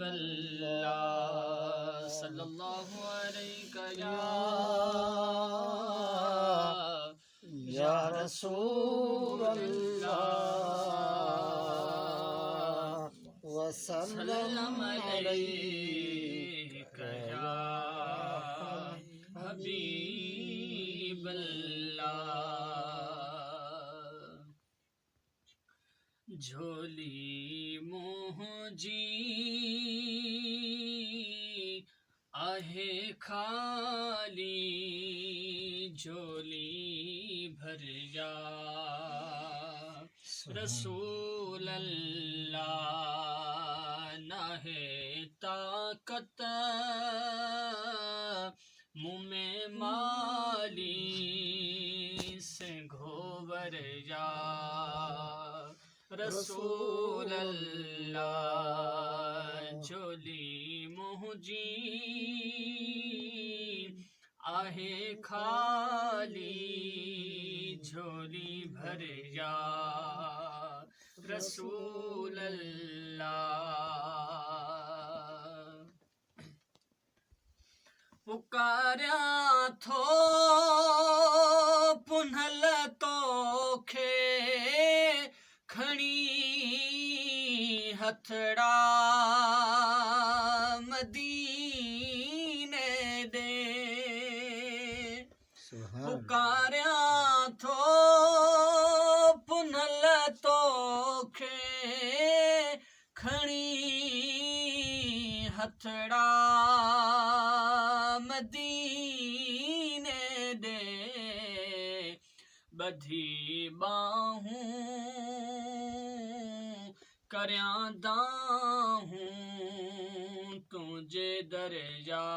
अल्लाह सल्लल्लाहु अलैहि या रसूल अल्लाह वसल्लम अलैका या हबीब अल्लाह। झोली मोह जी आहे खाली, झोली भर जा रसूल अल्लाह। ना है ताकत मुँह में माली से घोवर जा रसूल अल्लाह। झोली मुझी आहे खाली, झोली भर जा रसूल अल्लाह। पुकार्या थो पुनल तोखे खणी हथड़ा मदीने दे। पुकार्या थो पुनल तोखे खणी हथड़ा मदीने दे। बधी बाहूं करयां दाहूं तुझे दरजा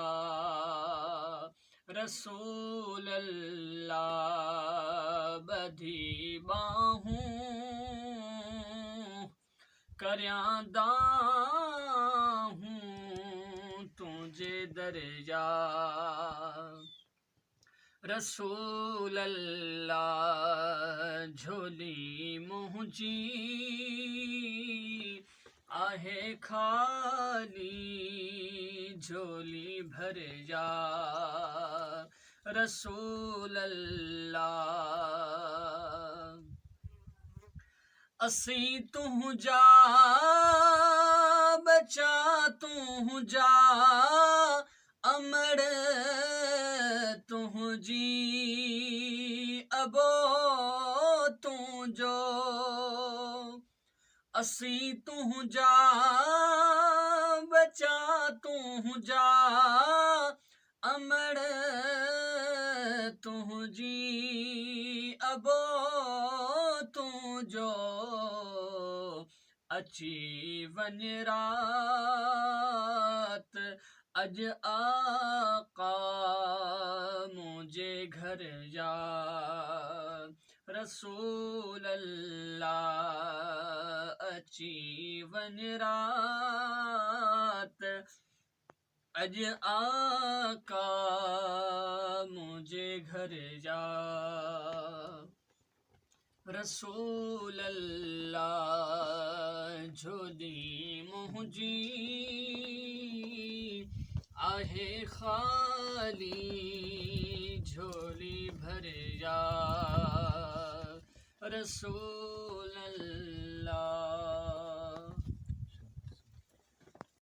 रसूल अल्लाह। बधी बाहूं करयां दाहूं तुझे दरजा रसूल अल्लाह। झोली मुझी आहे खाली, झोली भर जा रसूल अल्लाह। असी तू जा बचा तू जा अमर तुझी अबो तू जो। असी तू जा बचा तू जा अमर तुझी अबो तू जो। अची वञ रात अज आका मुझे घर जा रसूल अल्लाह। अची वञ रात अज आका मुझे घर जा रसूल अल्लाह। झोली मुझी आहे खाली, झोली भर जा रसूल अल्लाह।